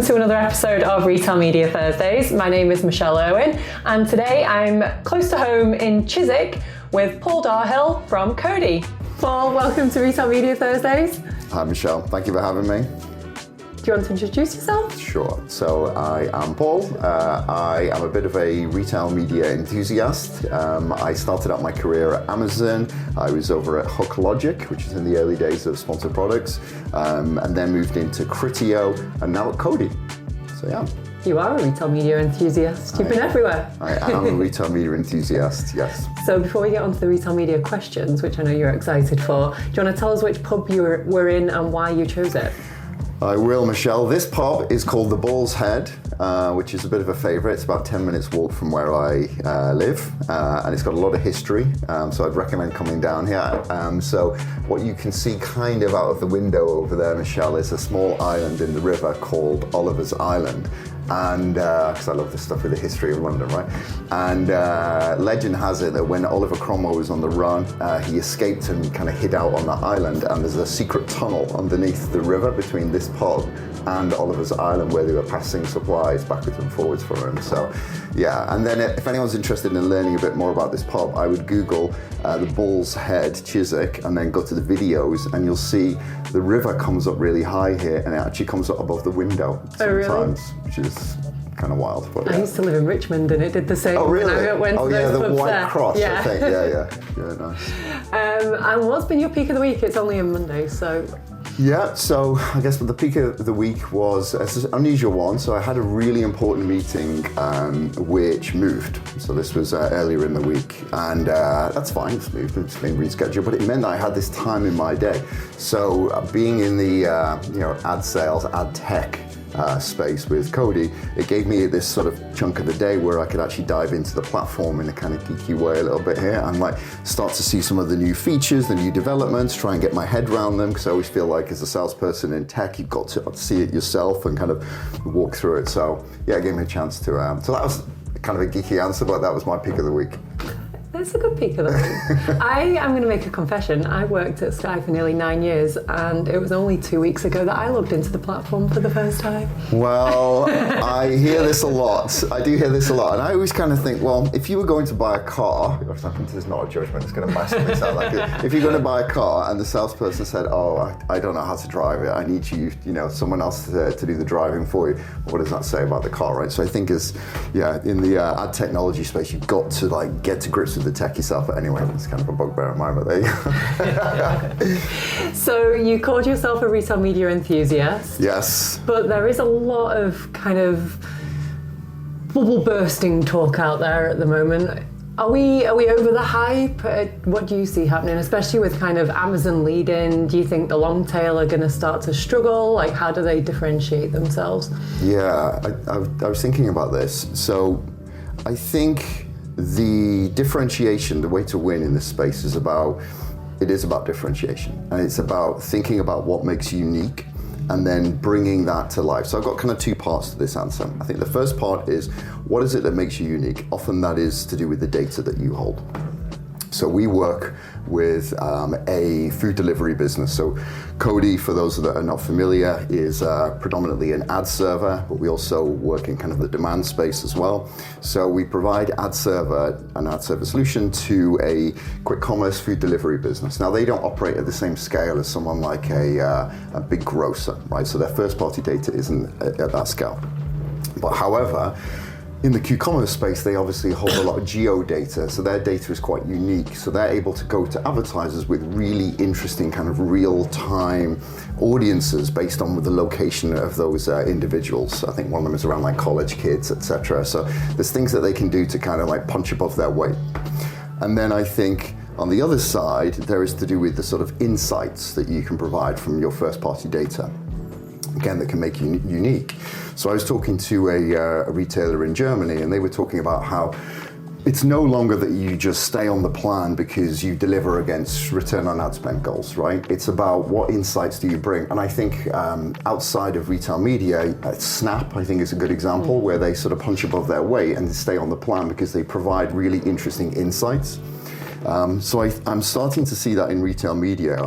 to another episode of Retail Media Thursdays. My name is Michelle Irwin, and today I'm close to home in Chiswick with Paul Dahill from Koddi. Paul, welcome to Retail Media Thursdays. Hi Michelle, thank you for having me. Do you want to introduce yourself? Sure. So I am Paul. I am a bit of a retail media enthusiast. I started out my career at Amazon. I was over at Hook Logic, which is in the early days of sponsored products, and then moved into Criteo, and now at Koddi. So yeah. You are a retail media enthusiast. You've been everywhere. I am a retail media enthusiast, yes. So before we get on to the retail media questions, which I know you're excited for, do you want to tell us which pub you were in and why you chose it? I will, Michelle. This pub is called the Bull's Head, which is a bit of a favourite. It's about 10 minutes walk from where I live, and it's got a lot of history, so I'd recommend coming down here. So what you can see kind of out of the window over there, Michelle, is a small island in the river called Oliver's Island. And because I love this stuff with the history of London, right? And legend has it that when Oliver Cromwell was on the run, he escaped and kind of hid out on that island, and there's a secret tunnel underneath the river between this pub and Oliver's Island where they were passing supplies backwards and forwards for him. So yeah, and then if anyone's interested in learning a bit more about this pub, I would Google the Bull's Head Chiswick and then go to the videos, and you'll see the river comes up really high here, and it actually comes up above the window sometimes, which is kind of wild. But, yeah. I used to live in Richmond, and it did the same. Oh really? When I went to yeah, those the pubs White there. Cross, yeah. I think. Yeah, nice. And what's been your peak of the week? It's only a Monday, so... Yeah, so I guess the peak of the week was an unusual one. So I had a really important meeting which moved. So this was earlier in the week, and that's fine, it's moved, it's been rescheduled, but it meant that I had this time in my day. So being in the ad sales, ad tech space with Koddi, it gave me this sort of chunk of the day where I could actually dive into the platform in a kind of geeky way a little bit here and like start to see some of the new features, the new developments, try and get my head around them, because I always feel like as a salesperson in tech, you've got to see it yourself and kind of walk through it. So yeah, it gave me a chance to, so that was kind of a geeky answer, but that was my peak of the week. That's a good peak of the week. I am going to make a confession. I worked at Sky for nearly 9 years, and it was only 2 weeks ago that I logged into the platform for the first time. Well, I hear this a lot. I do hear this a lot, and I always kind of think, well, if you were going to buy a car, this is not a judgment, it's going to massively sound like it. If you're going to buy a car and the salesperson said, oh, I don't know how to drive it, I need someone else to do the driving for you, what does that say about the car, right? So I think in the ad technology space, you've got to like get to grips with the tech yourself, but anyway, it's kind of a bugbear of mine, but there you go. So you called yourself a retail media enthusiast. Yes. But there is a lot of kind of bubble bursting talk out there at the moment. Are we over the hype? What do you see happening, especially with kind of Amazon leading? Do you think the long tail are going to start to struggle? Like, how do they differentiate themselves? Yeah, I was thinking about this. So I think the differentiation, the way to win in this space is about differentiation, and it's about thinking about what makes you unique and then bringing that to life. So I've got kind of two parts to this answer. I think the first part is, what is it that makes you unique? Often that is to do with the data that you hold. So we work with a food delivery business. So Koddi, for those that are not familiar, is predominantly an ad server, but we also work in kind of the demand space as well. So we provide an ad server solution to a quick commerce food delivery business. Now they don't operate at the same scale as someone like a big grocer, right? So their first party data isn't at that scale. But however, in the Q-commerce space, they obviously hold a lot of geo data, so their data is quite unique. So they're able to go to advertisers with really interesting kind of real-time audiences based on the location of those individuals. I think one of them is around like college kids, etc. So there's things that they can do to kind of like punch above their weight. And then I think on the other side, there is to do with the sort of insights that you can provide from your first-party data. Again, that can make you unique. So I was talking to a retailer in Germany, and they were talking about how it's no longer that you just stay on the plan because you deliver against return on ad spend goals, right? It's about what insights do you bring. And I think outside of retail media, Snap, I think, is a good example where they sort of punch above their weight and stay on the plan because they provide really interesting insights. So I'm starting to see that in retail media,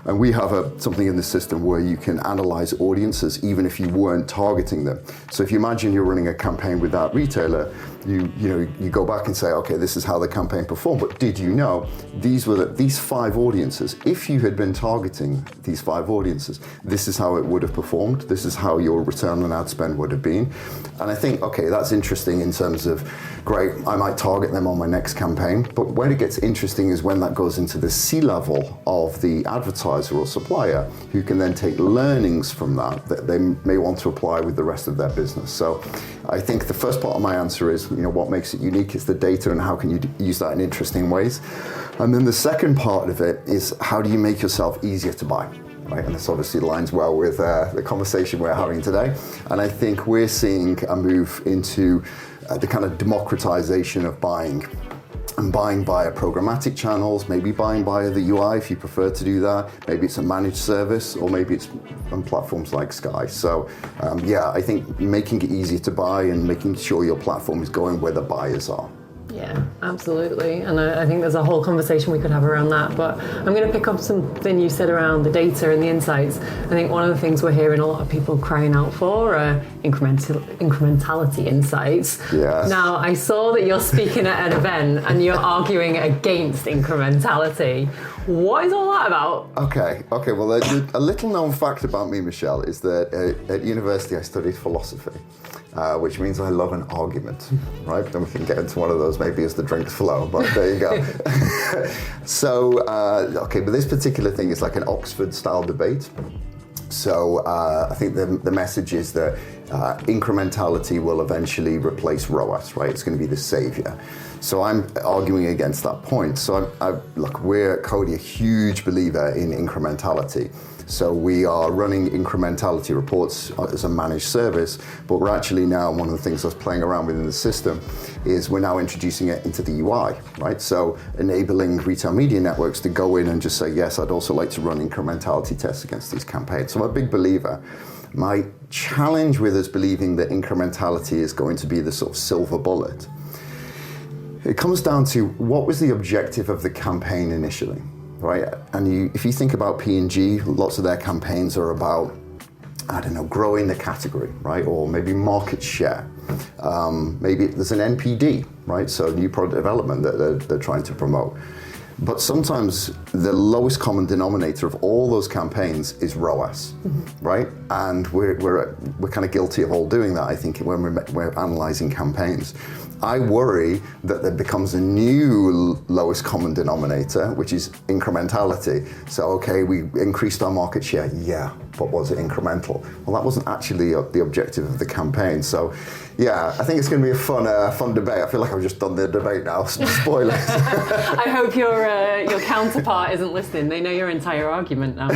and we have something in the system where you can analyze audiences even if you weren't targeting them. So if you imagine you're running a campaign with that retailer, you go back and say, okay, this is how the campaign performed, but did you know these were these 5 audiences? If you had been targeting these 5 audiences, this is how it would have performed. This is how your return on ad spend would have been. And I think, okay, that's interesting in terms of, great, I might target them on my next campaign, but where it gets interesting is when that goes into the C-level of the advertiser or supplier, who can then take learnings from that they may want to apply with the rest of their business. So I think the first part of my answer is, what makes it unique is the data and how can you use that in interesting ways. And then the second part of it is, how do you make yourself easier to buy? Right? And this obviously aligns well with the conversation we're having today. And I think we're seeing a move into the kind of democratization of buying. And buying via programmatic channels, maybe buying via the UI if you prefer to do that. Maybe it's a managed service, or maybe it's on platforms like Sky. So I think making it easier to buy and making sure your platform is going where the buyers are. Yeah, absolutely. And I think there's a whole conversation we could have around that. But I'm going to pick up something you said around the data and the insights. I think one of the things we're hearing a lot of people crying out for are incrementality insights. Yes. Now, I saw that you're speaking at an event and you're arguing against incrementality. What is all that about? Okay. Well, a little known fact about me, Michelle, is that at university I studied philosophy. Which means I love an argument, right? Then we can get into one of those maybe as the drinks flow, but there you go. So, but this particular thing is like an Oxford-style debate. So I think the message is that incrementality will eventually replace ROAS, right? It's going to be the savior. So I'm arguing against that point. So we're at Koddi a huge believer in incrementality. So we are running incrementality reports as a managed service, but we're actually now, one of the things that's playing around within the system is we're now introducing it into the UI, right? So enabling retail media networks to go in and just say, yes, I'd also like to run incrementality tests against these campaigns. So I'm a big believer. My challenge with us believing that incrementality is going to be the sort of silver bullet, it comes down to what was the objective of the campaign initially? Right, and if you think about P&G, lots of their campaigns are about, growing the category, right? Or maybe market share. Maybe there's an NPD, right? So new product development that they're trying to promote. But sometimes the lowest common denominator of all those campaigns is ROAS, right? And we're kind of guilty of all doing that, I think, when we're analyzing campaigns. I worry that there becomes a new lowest common denominator, which is incrementality. So, okay, we increased our market share, yeah, but was it incremental? Well, that wasn't actually the objective of the campaign. So, yeah, I think it's going to be a fun debate. I feel like I've just done the debate now. Spoilers. I hope your counterpart isn't listening. They know your entire argument now.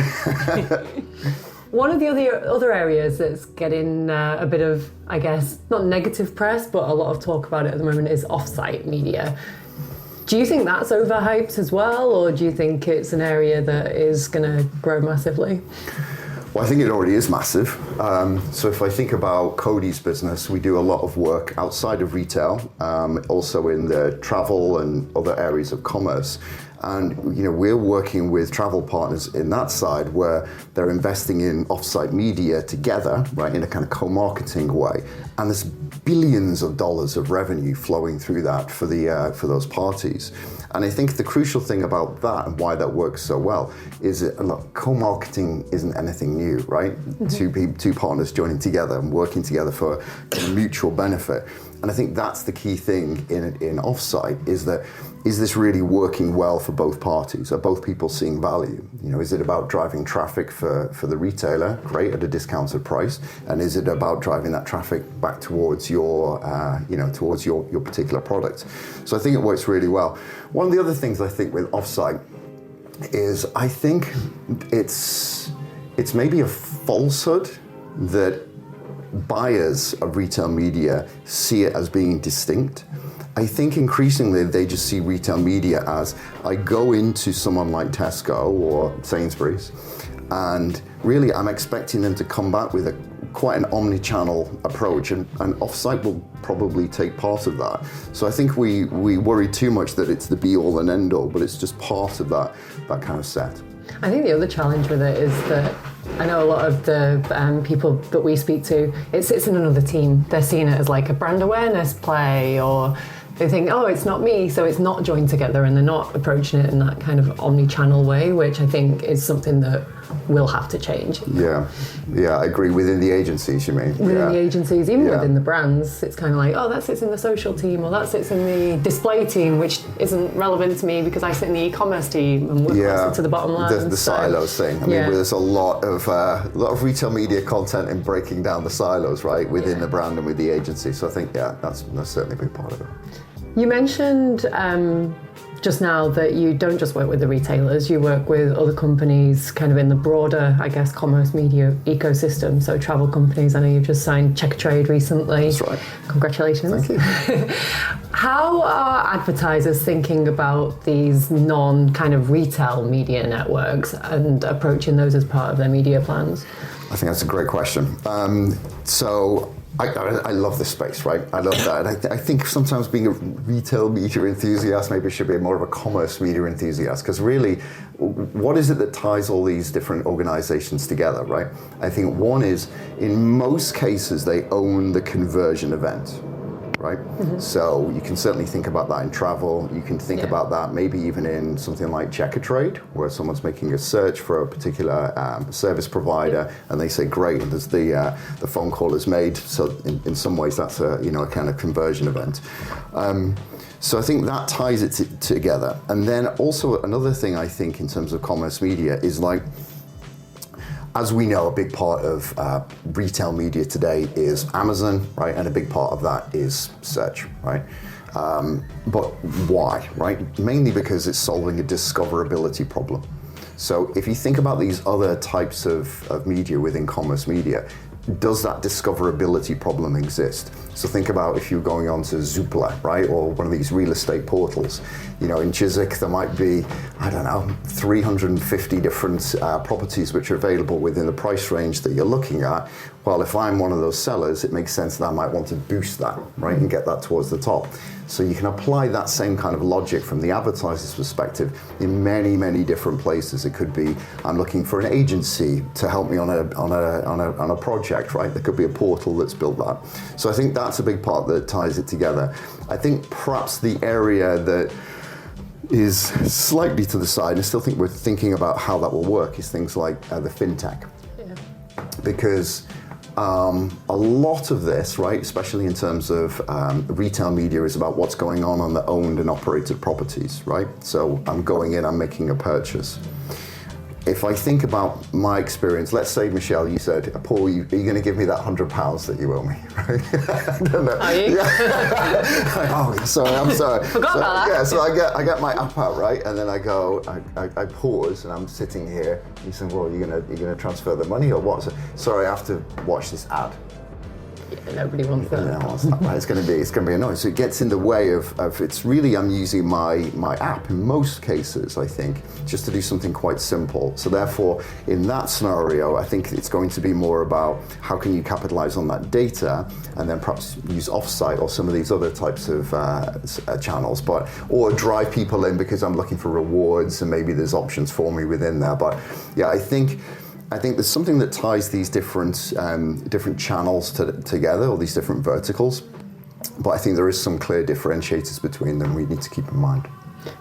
One of the other areas that's getting a bit of, I guess, not negative press, but a lot of talk about it at the moment is off-site media. Do you think that's overhyped as well, or do you think it's an area that is going to grow massively? Well, I think it already is massive. So if I think about Koddi's business, we do a lot of work outside of retail, also in the travel and other areas of commerce. And we're working with travel partners in that side where they're investing in off-site media together, right, in a kind of co-marketing way. And there's billions of dollars of revenue flowing through that for those parties. And I think the crucial thing about that and why that works so well is that, look, co-marketing isn't anything new, right? Mm-hmm. Two partners joining together and working together for mutual benefit. And I think that's the key thing in offsite is this really working well for both parties? Are both people seeing value? Is it about driving traffic for the retailer, great, at a discounted price? And is it about driving that traffic back towards your particular product? So I think it works really well. One of the other things I think with offsite is I think it's maybe a falsehood that buyers of retail media see it as being distinct. I think increasingly they just see retail media as, I go into someone like Tesco or Sainsbury's, and really I'm expecting them to come back with a quite an omni-channel approach, and offsite will probably take part of that. So I think we worry too much that it's the be-all and end-all, but it's just part of that kind of set. I think the other challenge with it is that I know a lot of the people that we speak to, it sits in another team. They're seeing it as like a brand awareness play, or they think, oh, it's not me, so it's not joined together, and they're not approaching it in that kind of omni-channel way, which I think is something that will have to change. Yeah, I agree. Within the agencies, you mean? Within the agencies, even within the brands, it's kind of like, oh, that sits in the social team, or that sits in the display team, which isn't relevant to me because I sit in the e-commerce team and work closer to the bottom line. The silos thing. I mean, there's a lot of retail media content in breaking down the silos, right, within the brand and with the agency. So I think, that's certainly a big part of it. You mentioned just now that you don't just work with the retailers, you work with other companies kind of in the broader, I guess, commerce media ecosystem. So travel companies, I know you've just signed Check Trade recently. That's right. Congratulations. Thank you. How are advertisers thinking about these non-kind of retail media networks and approaching those as part of their media plans? I think that's a great question. I love this space, right? I love that. And I think sometimes being a retail media enthusiast, maybe it should be more of a commerce media enthusiast, because really, what is it that ties all these different organizations together, right? I think one is, in most cases, they own the conversion event, right? Mm-hmm. So you can certainly think about that in travel. You can think about that maybe even in something like Check a Trade, where someone's making a search for a particular service provider, and they say, great, there's the phone call is made. So in some ways, that's a kind of conversion event. So I think that ties it together. And then also another thing I think in terms of commerce media is like, as we know, a big part of retail media today is Amazon, right? And a big part of that is search, right? But why, right? Mainly because it's solving a discoverability problem. So if you think about these other types of media within commerce media, does that discoverability problem exist? So think about if you're going on to Zoopla, right, or one of these real estate portals. In Chiswick, there might be, 350 different properties which are available within the price range that you're looking at. Well, if I'm one of those sellers, it makes sense that I might want to boost that, right, and get that towards the top. So you can apply that same kind of logic from the advertiser's perspective in many, many different places. It could be, I'm looking for an agency to help me on a project, right? There could be a portal that's built that. So I think that's a big part that ties it together. I think perhaps the area that is slightly to the side, I still think we're thinking about how that will work, is things like the fintech. Yeah. Because a lot of this, right, especially in terms of retail media, is about what's going on the owned and operated properties, right? So I'm going in, I'm making a purchase. If I think about my experience, let's say, Michelle, you said, Paul, are you going to give me that £100 that you owe me? Right? Are you? Oh, sorry, I'm sorry. Forgot about that. Yeah, so I get my app out, right? And then I go, I pause, and I'm sitting here. You say, well, you're gonna transfer the money or what? So, sorry, I have to watch this ad. Yeah, nobody wants that. No, it's not right. It's going to be annoying. So it gets in the way of it's really, I'm using my app in most cases, I think, just to do something quite simple. So therefore, in that scenario, I think it's going to be more about how can you capitalize on that data and then perhaps use offsite or some of these other types of channels, or drive people in because I'm looking for rewards and maybe there's options for me within there. But yeah, I think there's something that ties these different channels together, or these different verticals. But I think there is some clear differentiators between them we need to keep in mind.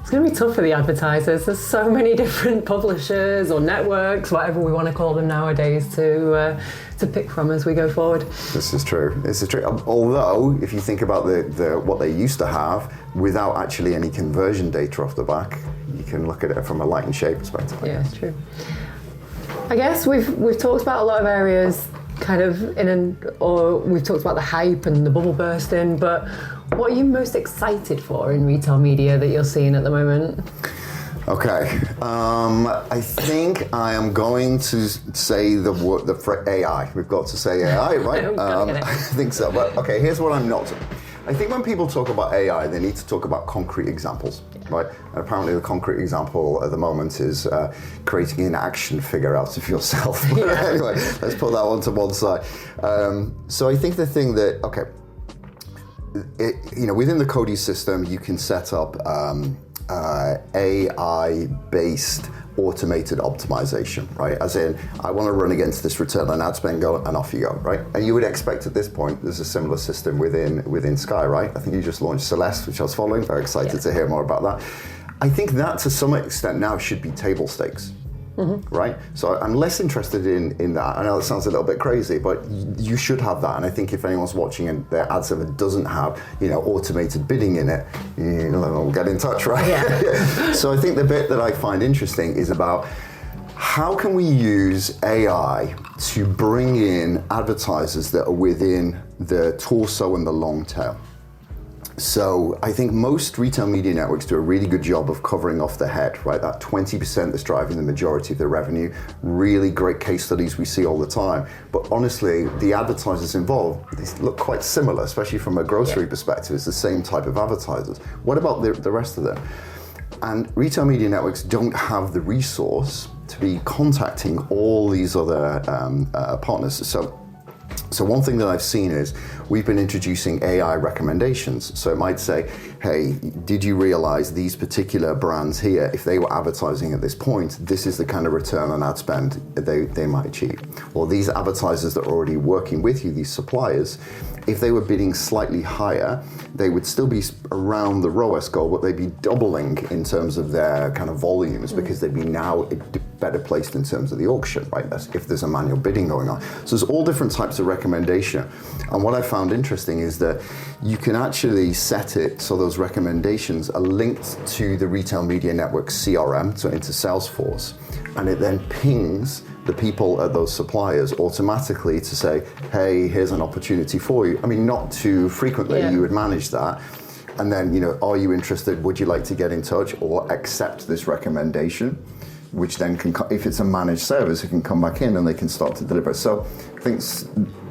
It's going to be tough for the advertisers. There's so many different publishers or networks, whatever we want to call them nowadays, to pick from as we go forward. This is true. Although, if you think about the what they used to have, without actually any conversion data off the back, you can look at it from a light and shade perspective. Yeah, it's true. I guess we've talked about a lot of areas kind of or we've talked about the hype and the bubble bursting, but what are you most excited for in retail media that you're seeing at the moment? Okay, I think I am going to say the AI. We've got to say AI, right? I think so. But okay, here's what I'm not. I think when people talk about AI, they need to talk about concrete examples, right? And apparently the concrete example at the moment is creating an action figure out of yourself. But anyway, let's put that one to one side. So I think the thing that, within the Koddi system, you can set up AI-based automated optimization, right? As in, I want to run against this return on ad spend goal, and off you go, right? And you would expect at this point, there's a similar system within Sky, right? I think you just launched Celeste, which I was following. Very excited to hear more about that. I think that to some extent now should be table stakes. Right? So I'm less interested in that. I know that sounds a little bit crazy, but you should have that. And I think if anyone's watching and their ad server doesn't have, automated bidding in it, we'll get in touch, right? Yeah. So I think the bit that I find interesting is about how can we use AI to bring in advertisers that are within the torso and the long tail. So I think most retail media networks do a really good job of covering off the head, right? That 20% that's driving the majority of the revenue. Really great case studies we see all the time. But honestly, the advertisers involved, they look quite similar, especially from a grocery perspective. It's the same type of advertisers. What about the rest of them? And retail media networks don't have the resource to be contacting all these other partners. So one thing that I've seen is we've been introducing AI recommendations. So it might say, hey, did you realize these particular brands here, if they were advertising at this point, this is the kind of return on ad spend they might achieve. Or these advertisers that are already working with you, these suppliers, if they were bidding slightly higher, they would still be around the ROAS goal, but they'd be doubling in terms of their kind of volumes because they'd be now better placed in terms of the auction, right? That's if there's a manual bidding going on. So there's all different types of recommendation. And what I found interesting is that you can actually set it so those recommendations are linked to the retail media network CRM, so into Salesforce, and it then pings the people at those suppliers automatically to say, hey, here's an opportunity for you. I mean, not too frequently, you would manage that. And then, are you interested? Would you like to get in touch or accept this recommendation? Which then can, if it's a managed service, it can come back in and they can start to deliver. So I think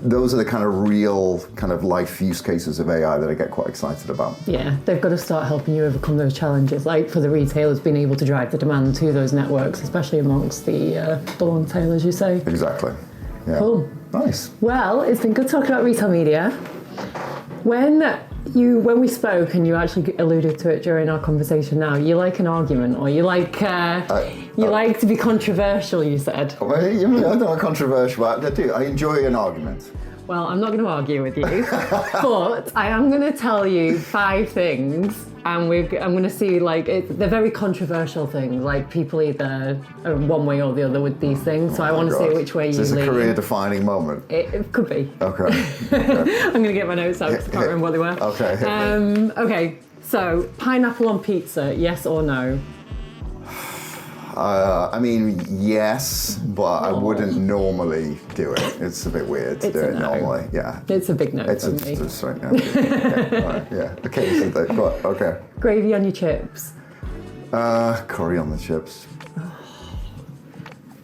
those are the kind of real kind of life use cases of AI that I get quite excited about. Yeah, they've got to start helping you overcome those challenges, like for the retailers being able to drive the demand to those networks, especially amongst the long tail, as you say. Exactly. Yeah. Cool. Nice. Well, it's been good talking about retail media. When we spoke, and you actually alluded to it during our conversation now, you like an argument, or you like like to be controversial, you said. Well, I'm not controversial, but I do. I enjoy an argument. Well, I'm not going to argue with you, but I am going to tell you 5 things, and I'm going to see, they're very controversial things, like people either are one way or the other with these things, so I want to see which way you lean. Is this a career-defining moment? It could be. Okay. I'm going to get my notes out because I can't remember what they were. Okay. Okay, so pineapple on pizza, yes or no? I mean, yes, but I wouldn't normally do it. It's a bit weird to do it normally. Yeah. It's a big no for me. It's right now. Okay, right, yeah. Okay, okay. Gravy on your chips. Curry on the chips.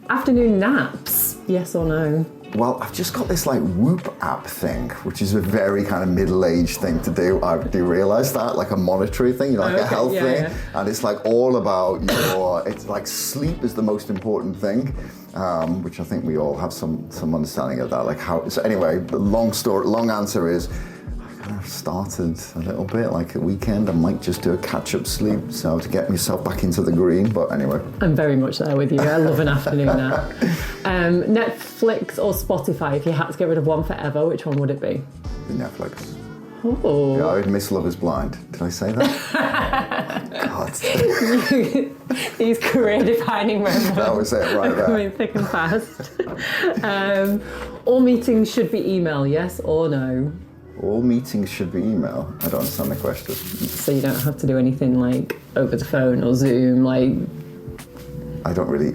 Afternoon naps, yes or no? Well, I've just got this Whoop app thing, which is a very kind of middle-aged thing to do. I do realise that, like a monetary thing, a health thing. Yeah. And it's all about it's like sleep is the most important thing, which I think we all have some understanding of that. So anyway, the long answer is, I've started a little bit, a weekend. I might just do a catch-up sleep, so to get myself back into the green. But anyway, I'm very much there with you. I love an afternoon nap. Netflix or Spotify? If you had to get rid of one forever, which one would it be? Netflix. Oh. Yeah, I would miss Love Is Blind. Did I say that? God. These career-defining moments. That was it, right there. Coming thick and fast. All meetings should be email, yes or no? All meetings should be email. I don't understand the question. So you don't have to do anything over the phone or Zoom, I don't really.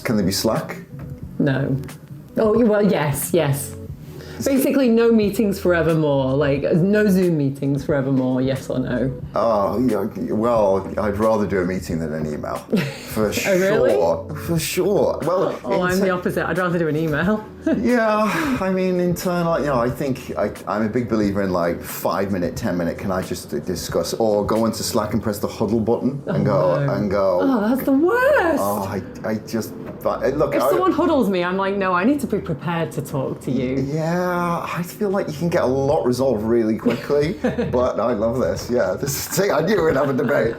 Can they be Slack? No. Oh well, yes. Basically, no meetings forevermore. Like, no Zoom meetings forevermore. Yes or no? Oh, yeah, well, I'd rather do a meeting than an email, for sure. Oh, really? For sure. Well, I'm the opposite. I'd rather do an email. yeah, I mean, internal, I think I'm a big believer in like 5 minute, 10 minute. Can I just discuss, or go into Slack and press the huddle button and go. Oh, that's the worst. Oh, I just look. If someone huddles me, I'm like, no, I need to be prepared to talk to you. Yeah, I feel like you can get a lot resolved really quickly, but I love this. Yeah, this is. I knew we'd have a debate.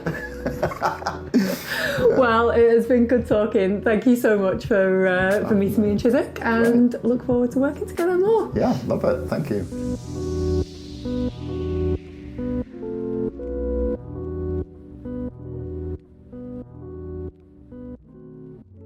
Well, it has been good talking. Thank you so much for meeting me in Chiswick, and look forward to working together more. Yeah, love it. Thank you.